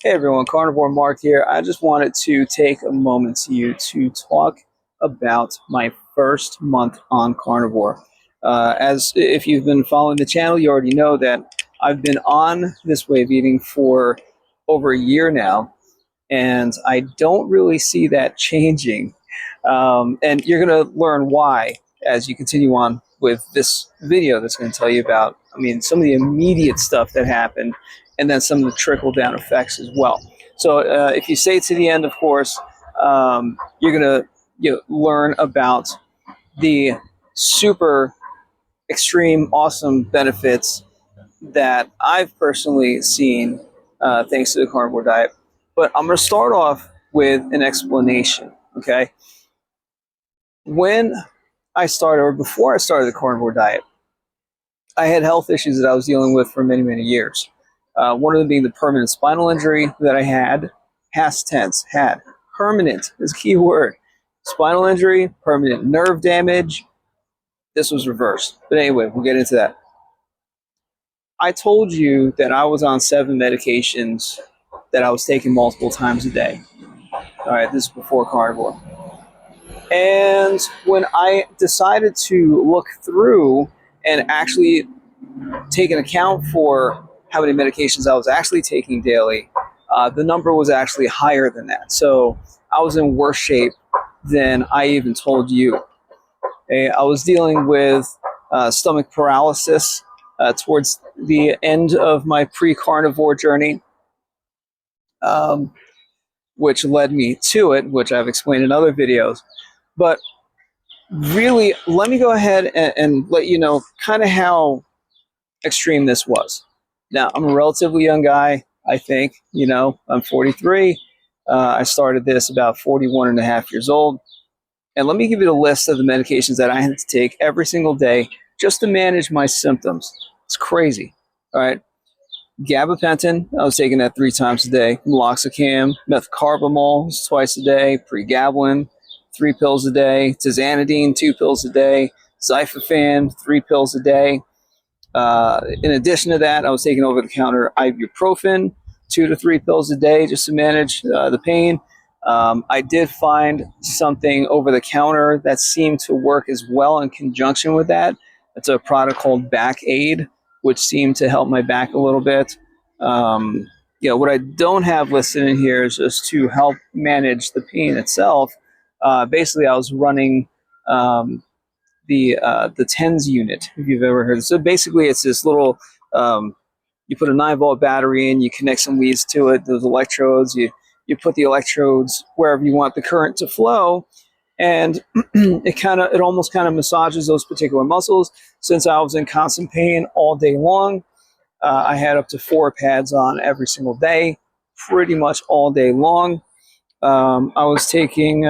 Hey everyone, Carnivore Mark here. I just wanted to take a moment to talk about my first month on Carnivore. As if you've been following the channel, you already know that I've been on this way of eating for over a year now, and I don't really see that changing. And you're going to learn why as you continue on with this video that's going to tell you about, some of the immediate stuff that happened and then some of the trickle down effects as well. So if you stay to the end, of course, you're going to learn about the super extreme, awesome benefits that I've personally seen thanks to the carnivore diet. But I'm going to start off with an explanation, okay? When I started, or before I started the carnivore diet, I had health issues that I was dealing with for many, many years. One of them being the permanent spinal injury that I had, past tense, had. Permanent is a key word. Spinal injury, permanent nerve damage. This was reversed. But anyway, we'll get into that. I told you that I was on 7 medications that I was taking multiple times a day. All right, this is before carnivore. And when I decided to look through and actually take an account for how many medications I was actually taking daily, the number was actually higher than that. So I was in worse shape than I even told you. I was dealing with stomach paralysis towards the end of my pre-carnivore journey, which led me to it, which I've explained in other videos. But really, let me go ahead and let you know kind of how extreme this was. Now, I'm a relatively young guy, I think. I'm 43. I started this about 41 and a half years old. And let me give you the list of the medications that I had to take every single day just to manage my symptoms. It's crazy. All right. Gabapentin, I was taking that 3 times a day. Meloxicam, methocarbamol twice a day. Pregabalin, 3 pills a day. Tizanidine, 2 pills a day. Xiphofan, 3 pills a day. In addition to that, I was taking over-the-counter ibuprofen, 2 to 3 pills a day just to manage the pain. I did find something over-the-counter that seemed to work as well in conjunction with that. It's a product called Back Aid, which seemed to help my back a little bit. What I don't have listed in here is just to help manage the pain itself. Basically, I was running the TENS unit, if you've ever heard of it. So basically, it's this little, you put a 9-volt battery in, you connect some leads to it, those electrodes, you put the electrodes wherever you want the current to flow, and it almost kind of massages those particular muscles. Since I was in constant pain all day long, I had up to 4 pads on every single day, pretty much all day long. I was taking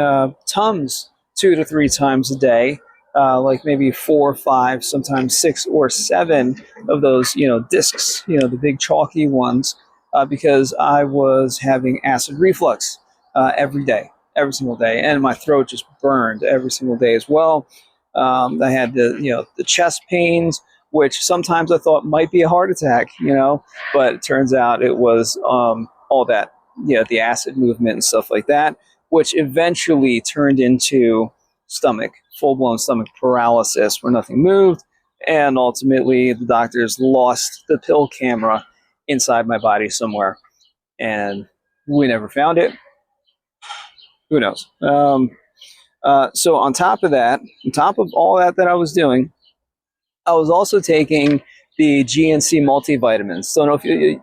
Tums 2 to 3 times a day, like maybe 4 or 5, sometimes 6 or 7 of those, discs, the big chalky ones, because I was having acid reflux every day, every single day, and my throat just burned every single day as well. I had the chest pains, which sometimes I thought might be a heart attack, but it turns out it was all that, the acid movement and stuff like that, which eventually turned into full-blown stomach paralysis where nothing moved. And ultimately, the doctors lost the pill camera inside my body somewhere. And we never found it. Who knows? So on top of that, on top of all that I was doing, I was also taking the GNC multivitamins. Don't know if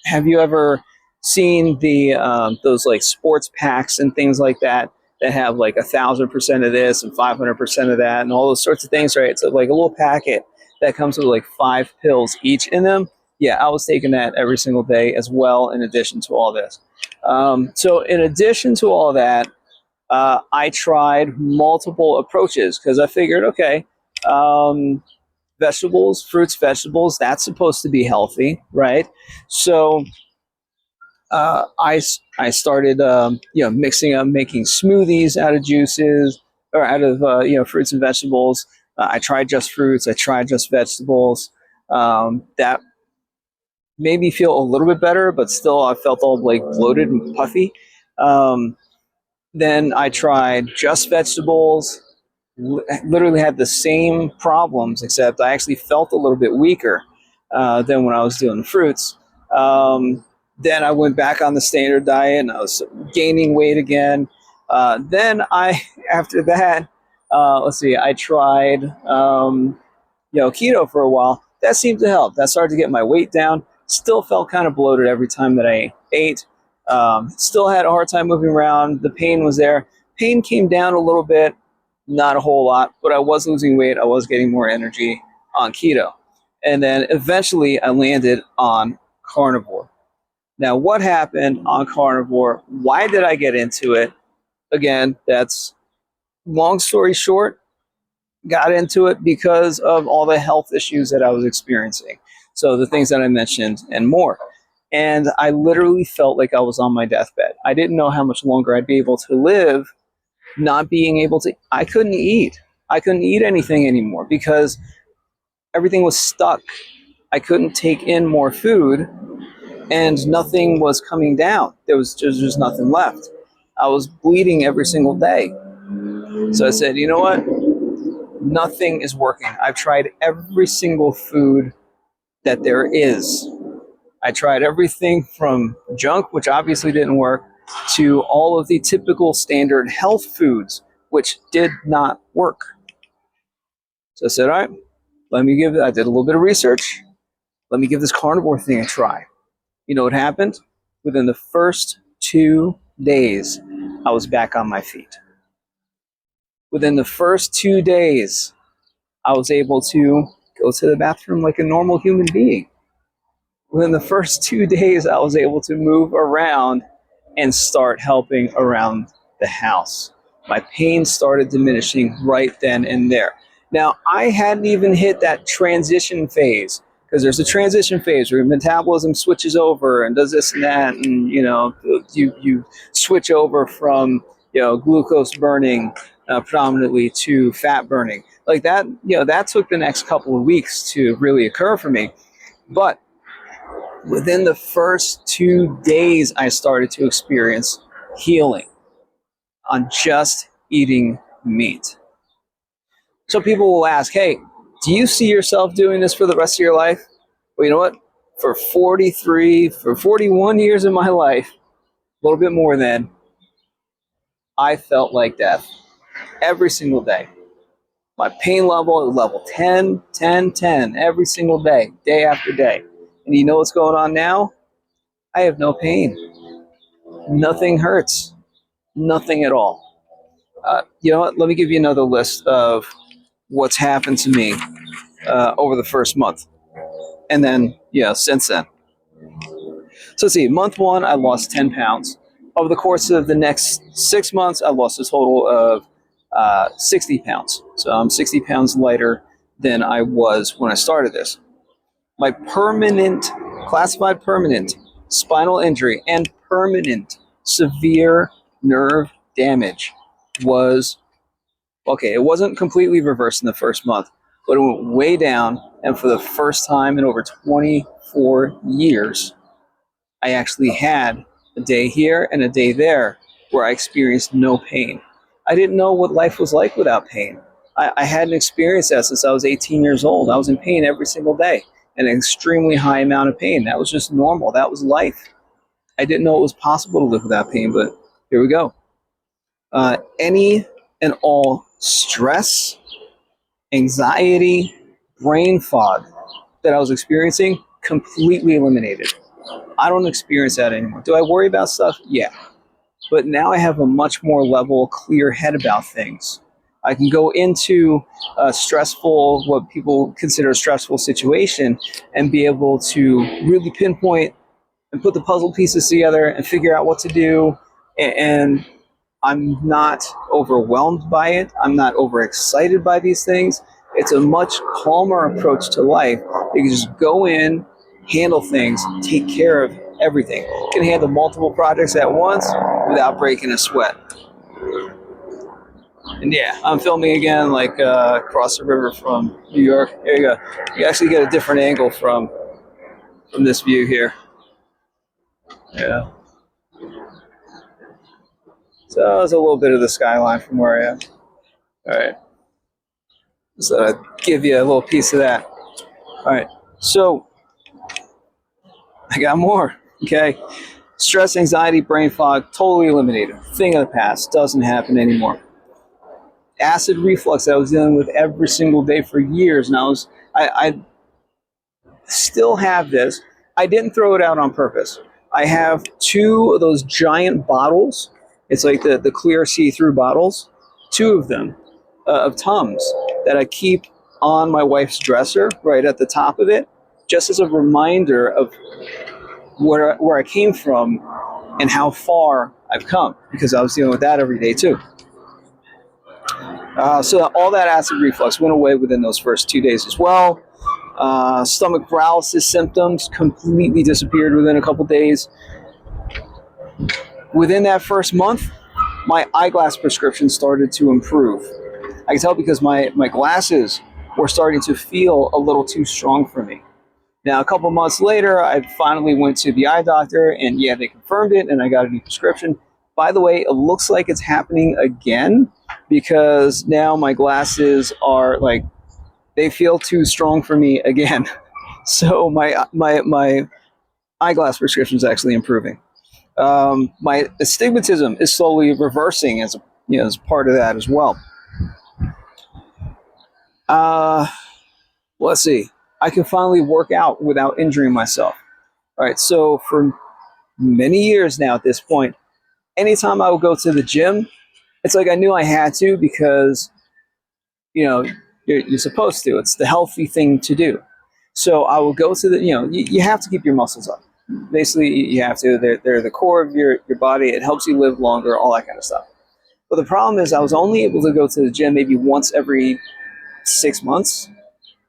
have you ever seen those like sports packs and things like that have like 1,000% of this and 500% of that and all those sorts of things, right? So like a little packet that comes with like 5 pills each in them. Yeah, I was taking that every single day as well, in addition to all this. So in addition to all that, I tried multiple approaches because I figured, okay, vegetables, fruits, vegetables, that's supposed to be healthy, right? So I started, mixing up, making smoothies out of juices or out of, fruits and vegetables. I tried just fruits. I tried just vegetables. That made me feel a little bit better, but still I felt all like bloated and puffy. Um, then I tried just vegetables, literally had the same problems, except I actually felt a little bit weaker than when I was doing fruits. Then I went back on the standard diet and I was gaining weight again. Then I, after that, let's see, I tried, keto for a while. That seemed to help. That started to get my weight down. Still felt kind of bloated every time that I ate. Still had a hard time moving around. The pain was there. Pain came down a little bit, not a whole lot, but I was losing weight. I was getting more energy on keto. And then eventually I landed on carnivore. Now, what happened on carnivore? Why did I get into it? Again, that's long story short, got into it because of all the health issues that I was experiencing. So the things that I mentioned and more. And I literally felt like I was on my deathbed. I didn't know how much longer I'd be able to live not being able to. I couldn't eat. I couldn't eat anything anymore because everything was stuck. I couldn't take in more food and nothing was coming down. There was just nothing left. I was bleeding every single day. So I said, you know what? Nothing is working. I've tried every single food that there is. I tried everything from junk, which obviously didn't work, to all of the typical standard health foods, which did not work. So I said, all right, I did a little bit of research. Let me give this carnivore thing a try. You know what happened? Within the first 2 days, I was back on my feet. Within the first 2 days, I was able to go to the bathroom like a normal human being. Within the first 2 days, I was able to move around and start helping around the house. My pain started diminishing right then and there. Now, I hadn't even hit that transition phase, because there's a transition phase where your metabolism switches over and does this and that, and you switch over from glucose burning predominantly to fat burning. Like that, that took the next couple of weeks to really occur for me. But within the first 2 days, I started to experience healing on just eating meat. So people will ask, hey, do you see yourself doing this for the rest of your life? Well, you know what? For 41 years of my life, a little bit more than, I felt like death every single day. My pain level at level 10, 10, 10, every single day, day after day. And you know what's going on now? I have no pain. Nothing hurts. Nothing at all. You know what? Let me give you another list of what's happened to me over the first month. And then, since then. So let's see, month one, I lost 10 pounds. Over the course of the next 6 months, I lost a total of 60 pounds. So I'm 60 pounds lighter than I was when I started this. My classified permanent spinal injury and permanent severe nerve damage was, okay, it wasn't completely reversed in the first month, but it went way down. And for the first time in over 24 years, I actually had a day here and a day there where I experienced no pain. I didn't know what life was like without pain. I hadn't experienced that since I was 18 years old. I was in pain every single day, an extremely high amount of pain. That was just normal. That was life. I didn't know it was possible to live without pain, but here we go. Any and all stress, anxiety, brain fog that I was experiencing, completely eliminated. I don't experience that anymore. Do I worry about stuff? Yeah. But now I have a much more level, clear head about things. I can go into a stressful, what people consider a stressful situation, and be able to really pinpoint and put the puzzle pieces together and figure out what to do. And I'm not overwhelmed by it. I'm not overexcited by these things. It's a much calmer approach to life. You can just go in, handle things, take care of everything. You can handle multiple projects at once without breaking a sweat. And yeah, I'm filming again, like across the river from New York. There you go. You actually get a different angle from from this view here. Yeah. So there's a little bit of the skyline from where I am. All right. So I'll give you a little piece of that. All right. So I got more. Okay. Stress, anxiety, brain fog, totally eliminated. Thing of the past. Doesn't happen anymore. Acid reflux that I was dealing with every single day for years. And I still have this. I didn't throw it out on purpose. I have 2 of those giant bottles. It's like the clear see-through bottles. 2 of them of Tums that I keep on my wife's dresser right at the top of it, just as a reminder of where I came from and how far I've come, because I was dealing with that every day too. So all that acid reflux went away within those first 2 days as well. Stomach paralysis symptoms completely disappeared within a couple days. Within that first month, my eyeglass prescription started to improve. I can tell because my glasses were starting to feel a little too strong for me. Now, a couple months later, I finally went to the eye doctor, and yeah, they confirmed it, and I got a new prescription. By the way, it looks like it's happening again, because now my glasses are like, they feel too strong for me again. So my eyeglass prescription is actually improving. My astigmatism is slowly reversing as part of that as well. Let's see. I can finally work out without injuring myself. All right. So for many years now at this point, anytime I would go to the gym, it's like I knew I had to, because you're supposed to. It's the healthy thing to do. So I will go to you have to keep your muscles up. Basically, you have to. They're the core of your body. It helps you live longer, all that kind of stuff. But the problem is I was only able to go to the gym maybe once every 6 months,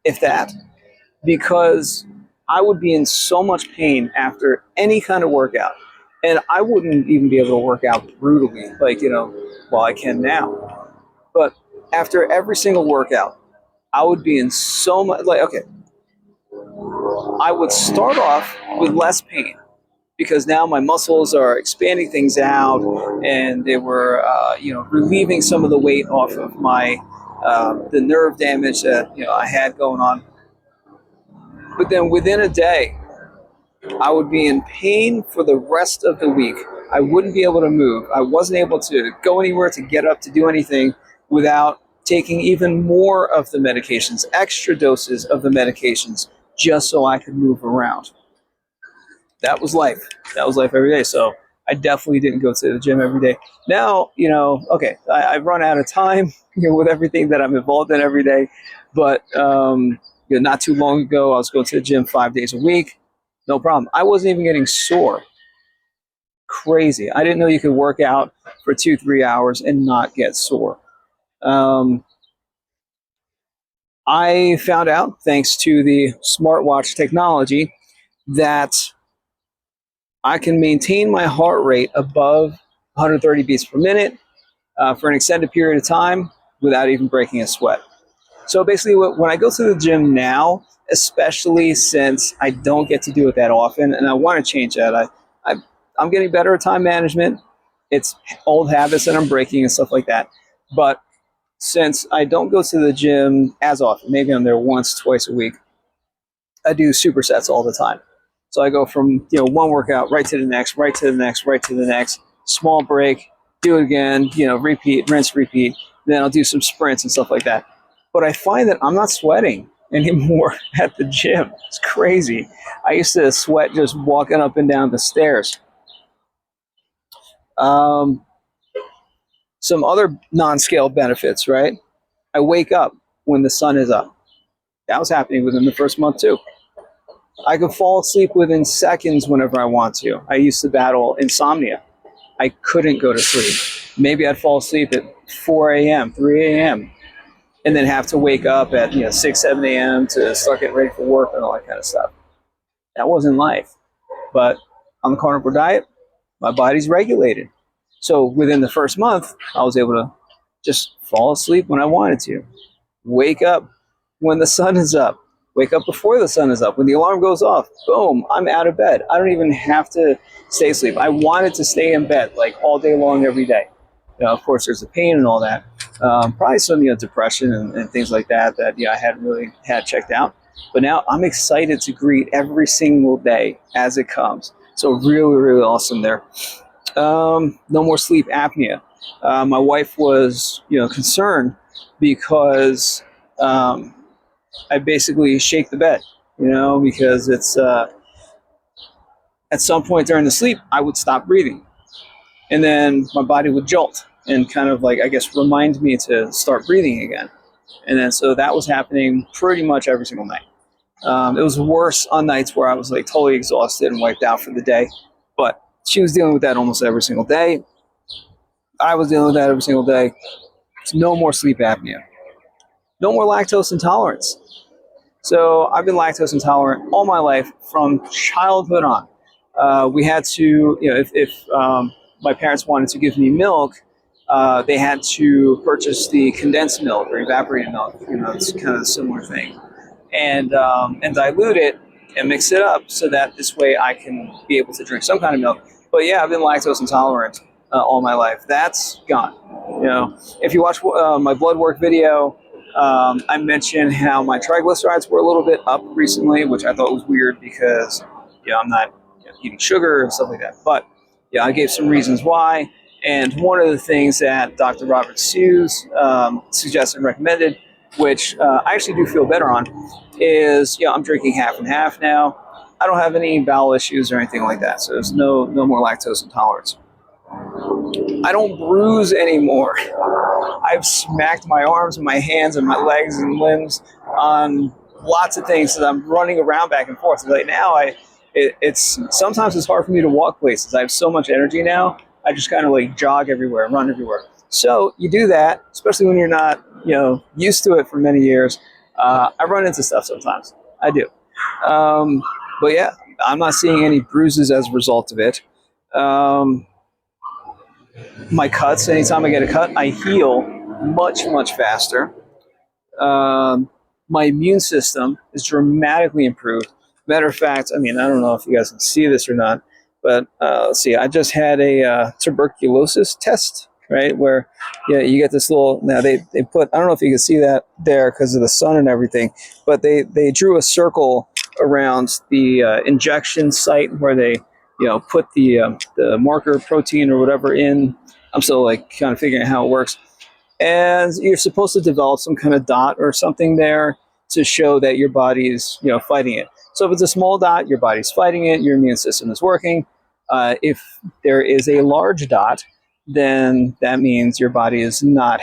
if that, because I would be in so much pain after any kind of workout. And I wouldn't even be able to work out brutally, while I can now. But after every single workout, I would be in so much, I would start off with less pain, because now my muscles are expanding things out, and they were, relieving some of the weight off of my, the nerve damage that, I had going on. But then within a day, I would be in pain for the rest of the week. I wouldn't be able to move. I wasn't able to go anywhere, to get up, to do anything without taking even more of the medications, extra doses of the medications, just so I could move around. That was life. That was life every day. So I definitely didn't go to the gym every day. Now, I've run out of time, with everything that I'm involved in every day. But not too long ago, I was going to the gym 5 days a week. No problem. I wasn't even getting sore. Crazy. I didn't know you could work out for 2-3 hours and not get sore. I found out, thanks to the smartwatch technology, that I can maintain my heart rate above 130 beats per minute for an extended period of time without even breaking a sweat. So basically, when I go to the gym now, especially since I don't get to do it that often, and I want to change that, I'm getting better at time management. It's old habits that I'm breaking and stuff like that. But since I don't go to the gym as often, maybe I'm there once, twice a week, I do supersets all the time. So I go from one workout right to the next, right to the next, right to the next, small break, do it again, repeat, rinse, repeat. Then I'll do some sprints and stuff like that. But I find that I'm not sweating anymore at the gym. It's crazy. I used to sweat just walking up and down the stairs. Some other non-scale benefits, right? I wake up when the sun is up. That was happening within the first month too. I could fall asleep within seconds whenever I want to. I used to battle insomnia. I couldn't go to sleep. Maybe I'd fall asleep at 4 a.m., 3 a.m., and then have to wake up at 6, 7 a.m. to start getting ready for work and all that kind of stuff. That wasn't life. But on the carnivore diet, my body's regulated. So within the first month, I was able to just fall asleep when I wanted to. Wake up when the sun is up. Wake up before the sun is up. When the alarm goes off, boom, I'm out of bed. I don't even have to stay asleep. I wanted to stay in bed like all day long every day. Of course, there's the pain and all that. Probably some depression and things like that I hadn't really had checked out. But now I'm excited to greet every single day as it comes. So really, really awesome there. No more sleep apnea. My wife was, concerned because I basically shake the bed, because it's at some point during the sleep, I would stop breathing. And then my body would jolt and kind of like, I guess, remind me to start breathing again. And then so that was happening pretty much every single night. It was worse on nights where I was like totally exhausted and wiped out for the day. But she was dealing with that almost every single day. I was dealing with that every single day. So no more sleep apnea. No more lactose intolerance. So I've been lactose intolerant all my life from childhood on. We had to, if my parents wanted to give me milk, they had to purchase the condensed milk or evaporated milk. It's kind of a similar thing, and dilute it and mix it up so that this way I can be able to drink some kind of milk. But yeah, I've been lactose intolerant all my life. That's gone. If you watch my blood work video, I mentioned how my triglycerides were a little bit up recently, which I thought was weird because I'm not eating sugar and stuff like that. But yeah, I gave some reasons why. And one of the things that Dr. Robert Hughes suggested and recommended, which I actually do feel better on, is I'm drinking half and half now. I don't have any bowel issues or anything like that, so there's no more lactose intolerance. I don't bruise anymore. I've smacked my arms and my hands and my legs and limbs on lots of things that I'm running around back and forth. Like now, it's sometimes it's hard for me to walk places. I have so much energy now. I just kind of like jog everywhere, run everywhere. So you do that, especially when you're not, used to it for many years. I run into stuff sometimes. I do. But yeah, I'm not seeing any bruises as a result of it. My cuts, anytime I get a cut, I heal much, much faster. My immune system is dramatically improved. Matter of fact, I don't know if you guys can see this or not, but let's see, I just had a tuberculosis test, right? Where you get this little, now they put, I don't know if you can see that there because of the sun and everything, but they drew a circle around the injection site where they, put the marker protein or whatever in. I'm still like kind of figuring out how it works. And you're supposed to develop some kind of dot or something there to show that your body is, fighting it. So if it's a small dot, your body's fighting it, your immune system is working. If there is a large dot, then that means your body is not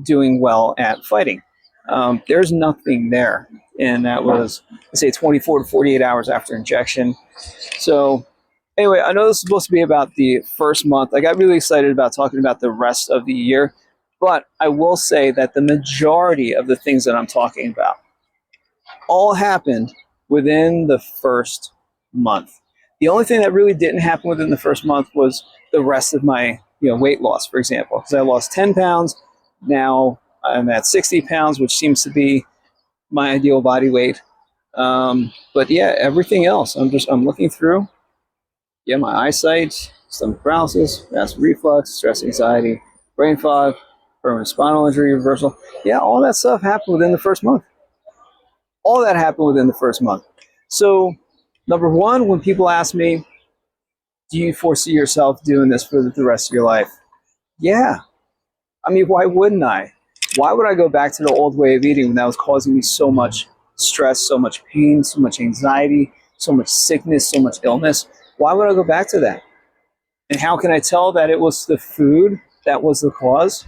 doing well at fighting. There's nothing there. And that was, let's say, 24 to 48 hours after injection. So anyway, I know this is supposed to be about the first month. I got really excited about talking about the rest of the year. But I will say that the majority of the things that I'm talking about all happened within the first month. The only thing that really didn't happen within the first month was the rest of my weight loss, for example, because I lost 10 pounds. Now I'm at 60 pounds, which seems to be my ideal body weight. But yeah, everything else, I'm looking through. Yeah, my eyesight, stomach paralysis, acid reflux, stress, anxiety, brain fog, permanent spinal injury reversal. Yeah, all that stuff happened within the first month. All that happened within the first month. So, number one, when people ask me, do you foresee yourself doing this for the rest of your life? Yeah. Why wouldn't I? Why would I go back to the old way of eating when that was causing me so much stress, so much pain, so much anxiety, so much sickness, so much illness? Why would I go back to that? And how can I tell that it was the food that was the cause?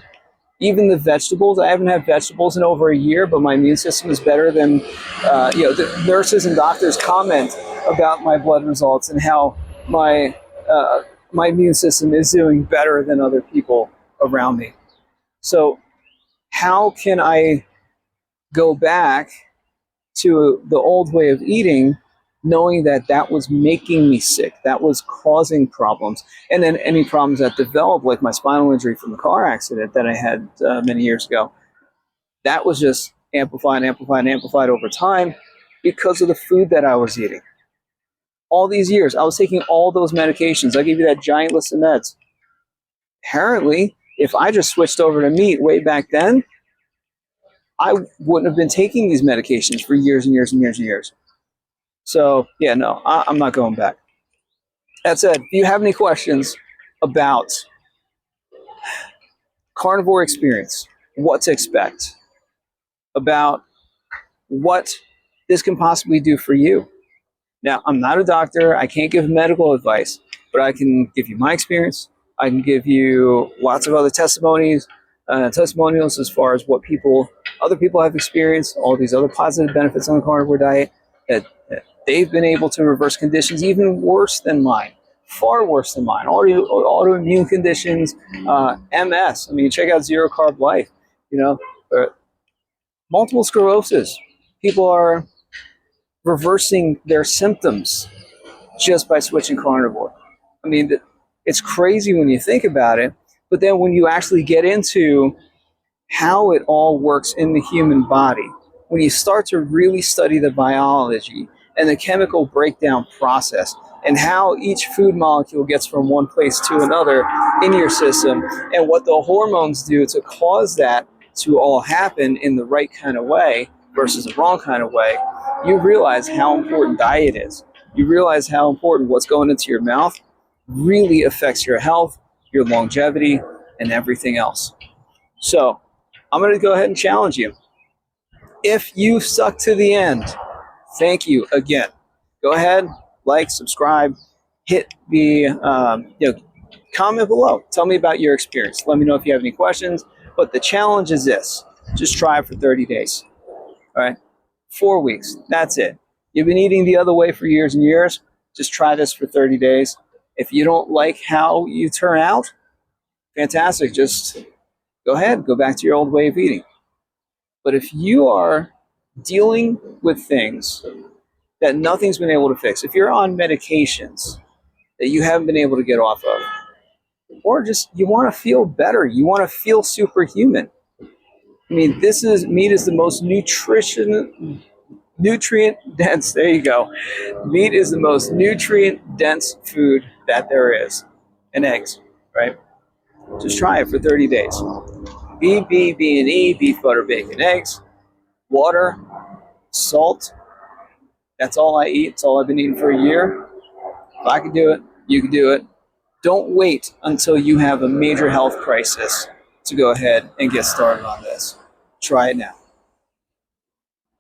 Even the vegetables, I haven't had vegetables in over a year, but my immune system is better than, the nurses and doctors comment about my blood results and how my immune system is doing better than other people around me. So how can I go back to the old way of eating, knowing that that was making me sick, that was causing problems, and then any problems that developed, like my spinal injury from the car accident that I had many years ago, that was just amplified, amplified, amplified over time because of the food that I was eating. All these years, I was taking all those medications. I gave you that giant list of meds. Apparently, if I just switched over to meat way back then, I wouldn't have been taking these medications for years and years and years and years. So, yeah, no, I'm not going back. That said, if you have any questions about carnivore experience, what to expect, about what this can possibly do for you. Now, I'm not a doctor. I can't give medical advice, but I can give you my experience. I can give you lots of other testimonials as far as what other people have experienced, all these other positive benefits on the carnivore diet, that they've been able to reverse conditions even worse than mine, far worse than mine. Autoimmune conditions, MS. I mean, check out zero-carb life. Multiple sclerosis. People are reversing their symptoms just by switching carnivore. I mean, it's crazy when you think about it, but then when you actually get into how it all works in the human body, when you start to really study the biology and the chemical breakdown process and how each food molecule gets from one place to another in your system and what the hormones do to cause that to all happen in the right kind of way versus the wrong kind of way, you realize how important diet is. You realize how important what's going into your mouth really affects your health, your longevity, and everything else. So I'm going to go ahead and challenge you. If you stuck to the end, thank you again. Go ahead, like, subscribe, hit the comment below. Tell me about your experience. Let me know if you have any questions. But the challenge is this: just try it for 30 days. All right, 4 weeks. That's it. You've been eating the other way for years and years. Just try this for 30 days. If you don't like how you turn out, fantastic. Just go ahead, go back to your old way of eating. But if you are dealing with things that nothing's been able to fix, if you're on medications that you haven't been able to get off of, or just you want to feel better, you want to feel superhuman. I mean, meat is the most nutrient dense. There you go. Meat is the most nutrient dense food that there is, and eggs, right? Just try it for 30 days. B&E, beef, butter, bacon, eggs, water, salt. That's all I eat. It's all I've been eating for a year. If I can do it, you can do it. Don't wait until you have a major health crisis to go ahead and get started on this. Try it now.